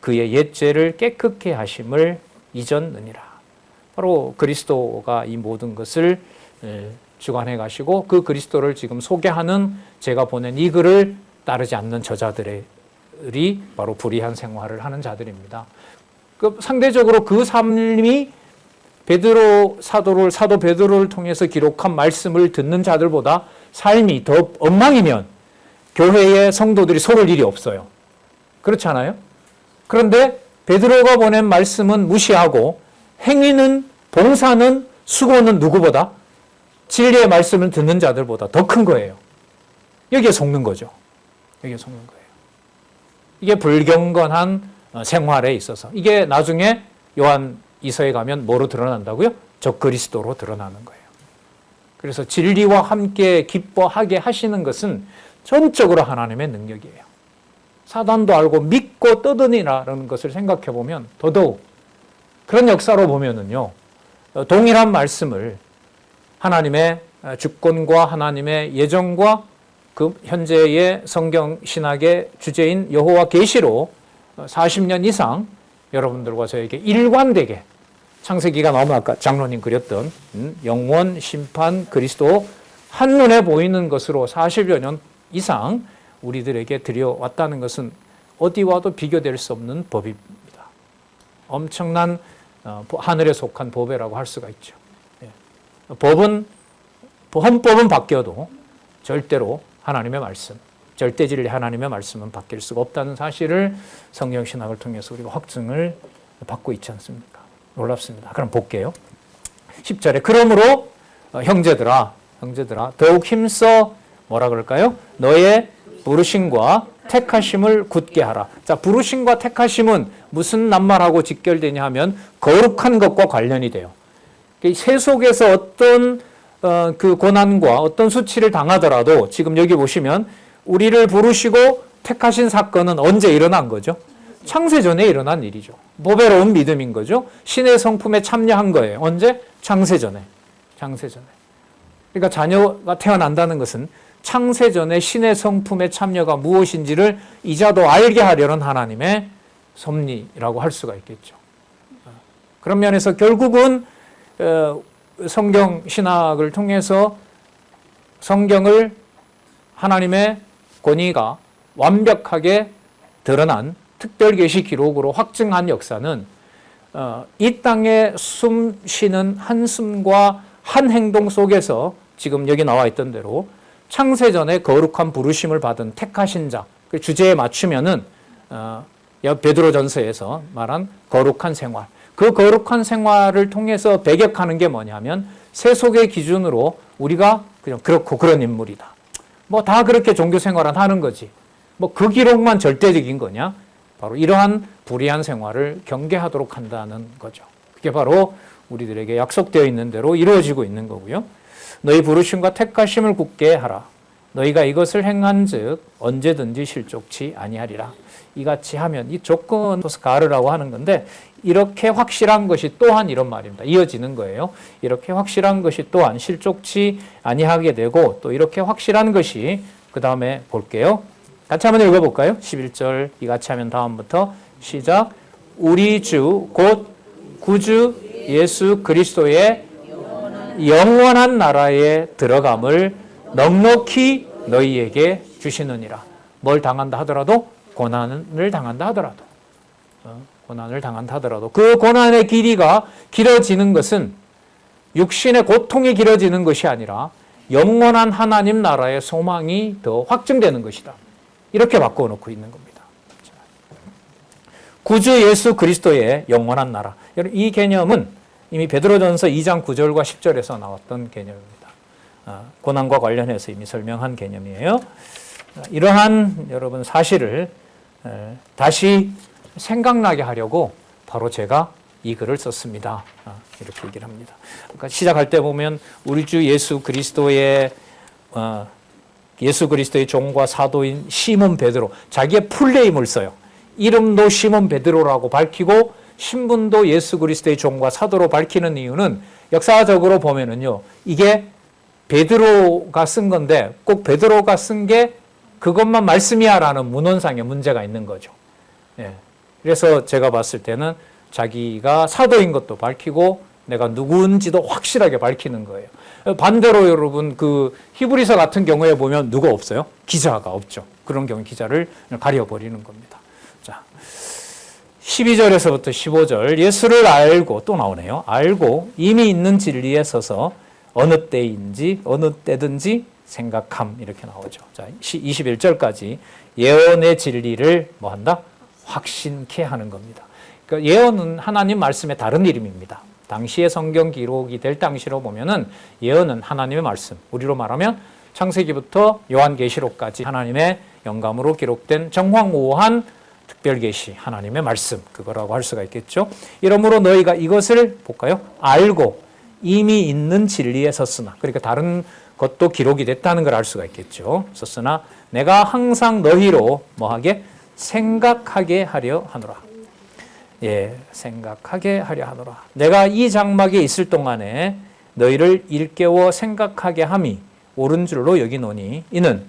그의 옛 죄를 깨끗게 하심을 잊었느니라. 바로 그리스도가 이 모든 것을 주관해 가시고 그 그리스도를 지금 소개하는 제가 보낸 이 글을 따르지 않는 저자들이 바로 불의한 생활을 하는 자들입니다. 상대적으로 그 삶이 사도 베드로를 통해서 기록한 말씀을 듣는 자들보다 삶이 더 엉망이면 교회의 성도들이 서울 일이 없어요. 그렇잖아요? 그런데 베드로가 보낸 말씀은 무시하고 행위는, 봉사는, 수고는 누구보다? 진리의 말씀을 듣는 자들보다 더 큰 거예요. 여기에 속는 거죠. 여기에 속는 거예요. 이게 불경건한 생활에 있어서 이게 나중에 요한 이서에 가면 뭐로 드러난다고요? 적그리스도로 드러나는 거예요. 그래서 진리와 함께 기뻐하게 하시는 것은 전적으로 하나님의 능력이에요. 사단도 알고 믿고 떠드니라는 것을 생각해 보면 더더욱 그런 역사로 보면은요, 동일한 말씀을 하나님의 주권과 하나님의 예정과 그 현재의 성경 신학의 주제인 여호와 계시로 40년 이상 여러분들과 저에게 일관되게 창세기가 나오면 아까 장로님 그렸던 영원, 심판, 그리스도 한눈에 보이는 것으로 40여 년 이상 우리들에게 들여왔다는 것은 어디와도 비교될 수 없는 법입니다. 엄청난 하늘에 속한 보배라고 할 수가 있죠. 헌법은 바뀌어도 절대로 하나님의 말씀, 절대진리 하나님의 말씀은 바뀔 수가 없다는 사실을 성경신학을 통해서 우리가 확증을 받고 있지 않습니까? 놀랍습니다. 그럼 볼게요. 10절에 그러므로 형제들아 더욱 힘써 뭐라 그럴까요? 너의 부르심과 택하심을 굳게 하라. 자, 부르심과 택하심은 무슨 낱말하고 직결되냐 하면 거룩한 것과 관련이 돼요. 세속에서 어떤 그 고난과 어떤 수치를 당하더라도 지금 여기 보시면 우리를 부르시고 택하신 사건은 언제 일어난 거죠? 창세전에 일어난 일이죠. 보배로운 믿음인 거죠. 신의 성품에 참여한 거예요. 언제? 창세전에. 그러니까 자녀가 태어난다는 것은 창세전에 신의 성품의 참여가 무엇인지를 이자도 알게 하려는 하나님의 섭리라고 할 수가 있겠죠. 그런 면에서 결국은 성경 신학을 통해서 성경을 하나님의 권위가 완벽하게 드러난 특별계시 기록으로 확증한 역사는 이 땅에 숨 쉬는 한숨과 한 행동 속에서 지금 여기 나와 있던 대로 창세전에 거룩한 부르심을 받은 택하신 자, 그 주제에 맞추면은 베드로전서에서 말한 거룩한 생활, 그 거룩한 생활을 통해서 배격하는 게 뭐냐면 세속의 기준으로 우리가 그냥 그렇고 그런 인물이다. 뭐 다 그렇게 종교 생활은 하는 거지. 뭐 그 기록만 절대적인 거냐? 바로 이러한 불의한 생활을 경계하도록 한다는 거죠. 그게 바로 우리들에게 약속되어 있는 대로 이루어지고 있는 거고요. 너희 부르심과 택하심을 굳게 하라. 너희가 이것을 행한즉 언제든지 실족치 아니하리라. 이같이 하면, 이 조건 가르라고 하는 건데, 이렇게 확실한 것이 또한 이런 말입니다. 이어지는 거예요. 이렇게 확실한 것이 또한 실족치 아니하게 되고, 또 이렇게 확실한 것이, 그 다음에 볼게요. 같이 한번 읽어볼까요? 11절 이같이 하면 다음부터 시작. 우리 주 곧 구주 예수 그리스도의 영원한 나라에 들어감을 넉넉히 너희에게 주시느니라. 뭘 당한다 하더라도, 고난을 당한다 하더라도, 고난을 당한다 하더라도 그 고난의 길이가 길어지는 것은 육신의 고통이 길어지는 것이 아니라 영원한 하나님 나라의 소망이 더 확증되는 것이다. 이렇게 바꿔놓고 있는 겁니다. 구주 예수 그리스도의 영원한 나라. 이 개념은 이미 베드로전서 2장 9절과 10절에서 나왔던 개념입니다. 고난과 관련해서 이미 설명한 개념이에요. 이러한 여러분 사실을 다시 생각나게 하려고 바로 제가 이 글을 썼습니다. 이렇게 얘기를 합니다. 그러니까 시작할 때 보면 우리 주 예수 그리스도의 종과 사도인 시몬 베드로, 자기의 풀네임을 써요. 이름도 시몬 베드로라고 밝히고 신분도 예수 그리스도의 종과 사도로 밝히는 이유는 역사적으로 보면은요, 이게 베드로가 쓴 건데 꼭 베드로가 쓴 게 그것만 말씀이야라는 문헌상의 문제가 있는 거죠. 예. 그래서 제가 봤을 때는 자기가 사도인 것도 밝히고 내가 누구인지도 확실하게 밝히는 거예요. 반대로 여러분 그 히브리서 같은 경우에 보면 누가 없어요? 기자가 없죠. 그런 경우 기자를 가려버리는 겁니다. 자, 12절에서부터 15절 예수를 알고, 또 나오네요. 알고 이미 있는 진리에 서서 어느 때인지 어느 때든지 생각함, 이렇게 나오죠. 자, 21절까지 예언의 진리를 뭐 한다? 확신케 하는 겁니다. 그러니까 예언은 하나님 말씀의 다른 이름입니다. 당시의 성경 기록이 될 당시로 보면은 예언은 하나님의 말씀, 우리로 말하면 창세기부터 요한계시록까지 하나님의 영감으로 기록된 정황후한 특별계시, 하나님의 말씀, 그거라고 할 수가 있겠죠. 이러므로 너희가 이것을 볼까요? 알고 이미 있는 진리에 섰으나, 그러니까 다른 것도 기록이 됐다는 걸 알 수가 있겠죠. 섰으나 내가 항상 너희로 뭐하게? 생각하게 하려 하노라. 예, 생각하게 하려 하노라. 내가 이 장막에 있을 동안에 너희를 일깨워 생각하게 함이 옳은 줄로 여기노니 이는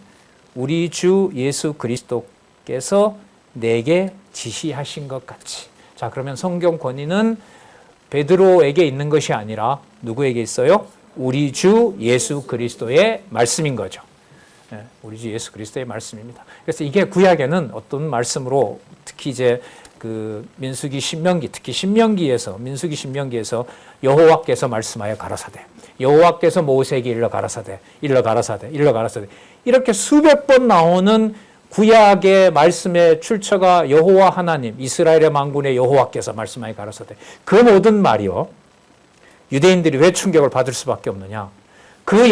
우리 주 예수 그리스도께서 내게 지시하신 것 같이. 자, 그러면 성경 권위는 베드로에게 있는 것이 아니라 누구에게 있어요? 우리 주 예수 그리스도의 말씀인 거죠. 네, 우리 주 예수 그리스도의 말씀입니다. 그래서 이게 구약에는 어떤 말씀으로, 특히 이제 그 민수기 신명기, 특히 민수기 신명기에서 여호와께서 말씀하여 가라사대, 여호와께서 모세에게 일러 가라사대, 이렇게 수백 번 나오는 구약의 말씀의 출처가 여호와 하나님, 이스라엘의 만군의 여호와께서 말씀하여 가라사대. 그 모든 말이요, 유대인들이 왜 충격을 받을 수밖에 없느냐? 그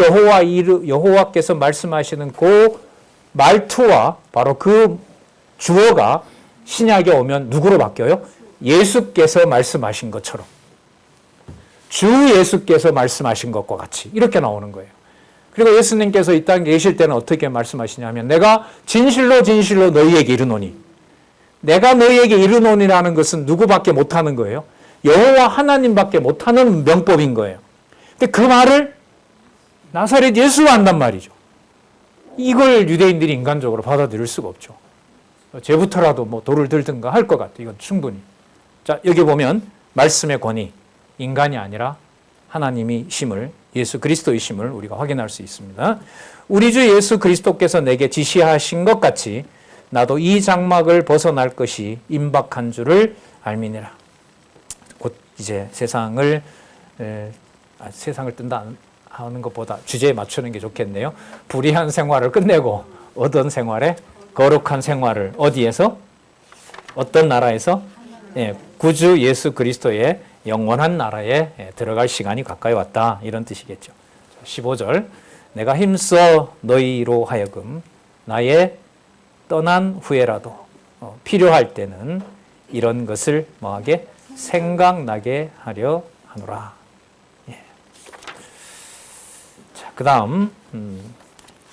여호와께서 말씀하시는 그 말투와 바로 그 주어가 신약에 오면 누구로 바뀌어요? 예수께서 말씀하신 것처럼, 주 예수께서 말씀하신 것과 같이 이렇게 나오는 거예요. 그리고 예수님께서 이 땅에 계실 때는 어떻게 말씀하시냐면 내가 진실로 진실로 너희에게 이르노니, 내가 너희에게 이르노니라는 것은 누구밖에 못하는 거예요? 여호와 하나님밖에 못하는 명법인 거예요. 근데 그 말을 나사렛 예수가 한단 말이죠. 이걸 유대인들이 인간적으로 받아들일 수가 없죠. 죄부터라도 뭐 돌을 들든가 할 것 같아요. 이건 충분히. 자, 여기 보면 말씀의 권위, 인간이 아니라 하나님이 심을, 예수 그리스도의 심을 우리가 확인할 수 있습니다. 우리 주 예수 그리스도께서 내게 지시하신 것 같이 나도 이 장막을 벗어날 것이 임박한 줄을 알미니라. 곧 이제 세상을 뜬다 하는 것보다 주제에 맞추는 게 좋겠네요. 불의한 생활을 끝내고 어떤 생활에 거룩한 생활을 어디에서? 어떤 나라에서? 구주 예수 그리스도의 영원한 나라에 들어갈 시간이 가까이 왔다, 이런 뜻이겠죠. 15절, 내가 힘써 너희로 하여금 나의 떠난 후에라도 필요할 때는 이런 것을 뭐하게? 생각나게 하려 하노라. 자, 그 다음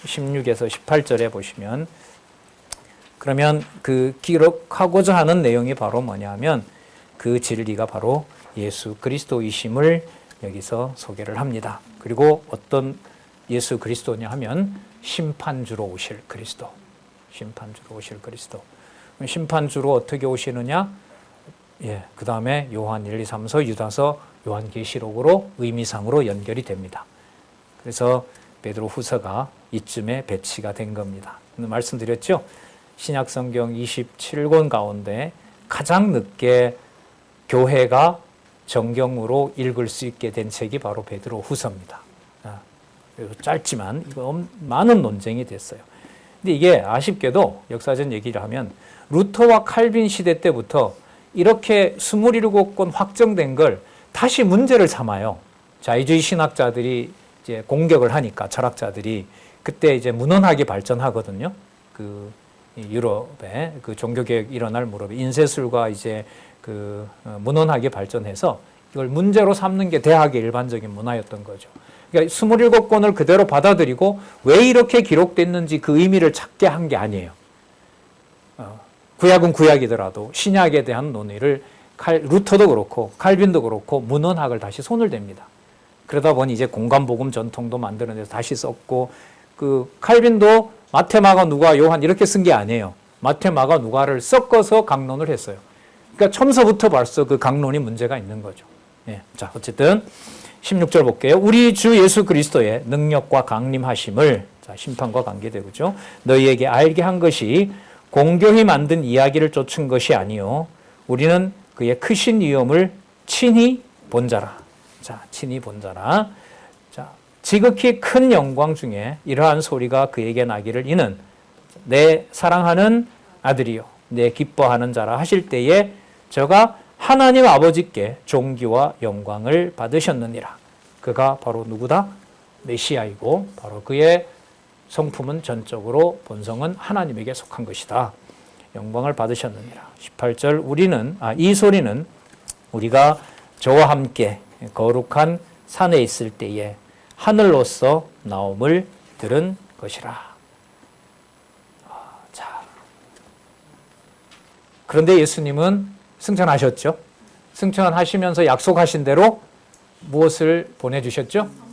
16에서 18절에 보시면, 그러면 그 기록하고자 하는 내용이 바로 뭐냐면 그 진리가 바로 예수 그리스도이심을 여기서 소개를 합니다. 그리고 어떤 예수 그리스도냐 하면 심판주로 오실 그리스도. 심판주로 오실 그리스도. 심판주로 어떻게 오시느냐? 그 다음에 요한 1, 2, 3서, 유다서, 요한계시록으로 의미상으로 연결이 됩니다. 그래서 베드로 후서가 이쯤에 배치가 된 겁니다. 말씀드렸죠? 신약성경 27권 가운데 가장 늦게 교회가 정경으로 읽을 수 있게 된 책이 바로 베드로 후서입니다. 짧지만 이거 많은 논쟁이 됐어요. 근데 이게 아쉽게도 역사적 얘기를 하면 루터와 칼빈 시대 때부터 이렇게 27권 확정된 걸 다시 문제를 삼아요. 자유주의 신학자들이 이제 공격을 하니까, 철학자들이 그때 이제 문헌학이 발전하거든요. 그 유럽에 그 종교개혁 일어날 무렵에 인쇄술과 이제 그 문헌학이 발전해서 이걸 문제로 삼는 게 대학의 일반적인 문화였던 거죠. 그러니까 27권을 그대로 받아들이고 왜 이렇게 기록됐는지 그 의미를 찾게 한 게 아니에요. 구약은 구약이더라도 신약에 대한 논의를 루터도 그렇고 칼빈도 그렇고 문헌학을 다시 손을 댑니다. 그러다 보니 이제 공간복음 전통도 만들어내서 다시 썼고, 그 칼빈도 마태, 마가, 누가, 요한 이렇게 쓴 게 아니에요. 마태, 마가, 누가를 섞어서 강론을 했어요. 그러니까 처음서부터 벌써 그 강론이 문제가 있는 거죠. 자, 어쨌든 16절 볼게요. 우리 주 예수 그리스도의 능력과 강림하심을, 자, 심판과 관계되고죠. 너희에게 알게 한 것이 공교히 만든 이야기를 쫓은 것이 아니요 우리는 그의 크신 위엄을 친히 본 자라. 자, 친히 본 자라. 자, 지극히 큰 영광 중에 이러한 소리가 그에게 나기를, 이는 내 사랑하는 아들이요 내 기뻐하는 자라 하실 때에 저가 하나님 아버지께 존귀와 영광을 받으셨느니라. 그가 바로 누구다? 메시아이고 바로 그의 성품은 전적으로 본성은 하나님에게 속한 것이다. 영광을 받으셨느니라. 18절, 이 소리는 우리가 저와 함께 거룩한 산에 있을 때에 하늘로서 나옴을 들은 것이라. 자, 그런데 예수님은 승천하셨죠. 승천하시면서 약속하신 대로 무엇을 보내주셨죠?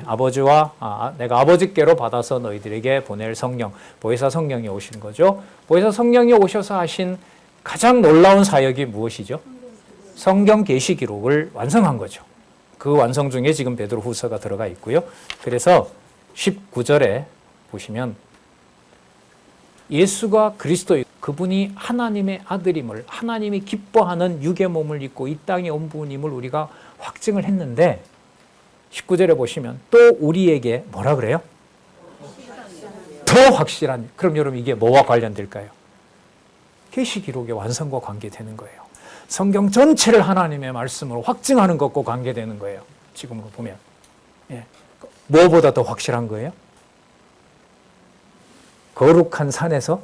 아버지와 내가 아버지께로 받아서 너희들에게 보낼 성령, 보혜사 성령이 오신 거죠. 보혜사 성령이 오셔서 하신 가장 놀라운 사역이 무엇이죠? 성경 계시 기록을 완성한 거죠. 그 완성 중에 지금 베드로 후서가 들어가 있고요. 그래서 19절에 보시면 예수가 그리스도, 그분이 하나님의 아들임을, 하나님이 기뻐하는 육의 몸을 입고 이 땅에 온 분임을 우리가 확증을 했는데, 19절에 보시면 또 우리에게 뭐라 그래요? 더 확실한. 그럼 여러분 이게 뭐와 관련될까요? 계시 기록의 완성과 관계되는 거예요. 성경 전체를 하나님의 말씀으로 확증하는 것과 관계되는 거예요. 지금으로 보면. 무엇보다 더 확실한 거예요? 거룩한 산에서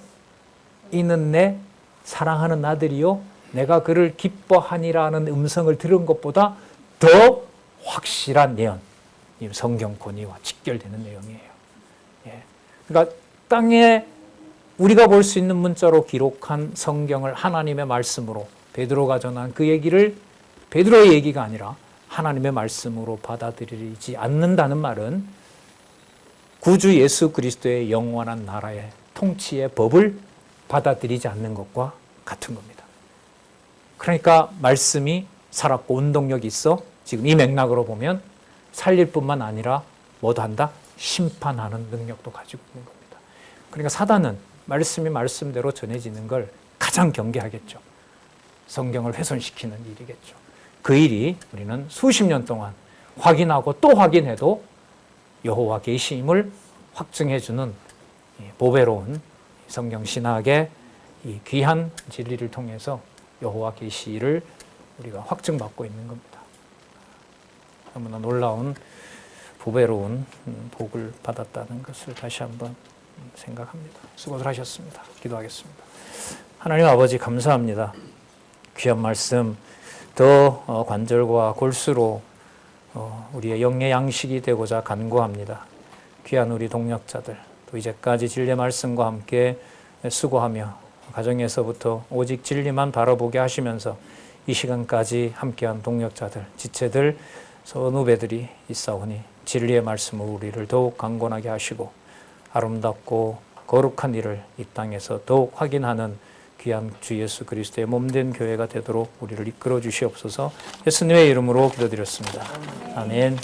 이는 내 사랑하는 아들이요 내가 그를 기뻐하니라는 음성을 들은 것보다 더 확실한 내용, 이 성경 권위와 직결되는 내용이에요. 그러니까 땅에 우리가 볼 수 있는 문자로 기록한 성경을 하나님의 말씀으로, 베드로가 전한 그 얘기를 베드로의 얘기가 아니라 하나님의 말씀으로 받아들이지 않는다는 말은 구주 예수 그리스도의 영원한 나라의 통치의 법을 받아들이지 않는 것과 같은 겁니다. 그러니까 말씀이 살았고 운동력이 있어. 지금 이 맥락으로 보면 살릴 뿐만 아니라 뭐도 한다? 심판하는 능력도 가지고 있는 겁니다. 그러니까 사단은 말씀이 말씀대로 전해지는 걸 가장 경계하겠죠. 성경을 훼손시키는 일이겠죠. 그 일이 우리는 수십 년 동안 확인하고 또 확인해도 여호와 계시임을 확증해주는 보배로운 성경 신학의 이 귀한 진리를 통해서 여호와 계시를 우리가 확증받고 있는 겁니다. 너무나 놀라운 보배로운 복을 받았다는 것을 다시 한번 생각합니다. 수고들 하셨습니다. 기도하겠습니다. 하나님 아버지 감사합니다. 귀한 말씀 더 관절과 골수로 우리의 영의 양식이 되고자 간구합니다. 귀한 우리 동역자들 또 이제까지 진리의 말씀과 함께 수고하며 가정에서부터 오직 진리만 바라보게 하시면서 이 시간까지 함께한 동역자들, 지체들, 선후배들이 있사오니 진리의 말씀으로 우리를 더욱 강건하게 하시고 아름답고 거룩한 일을 이 땅에서 더욱 확인하는 귀한 주 예수 그리스도의 몸된 교회가 되도록 우리를 이끌어 주시옵소서. 예수님의 이름으로 기도드렸습니다. 아멘.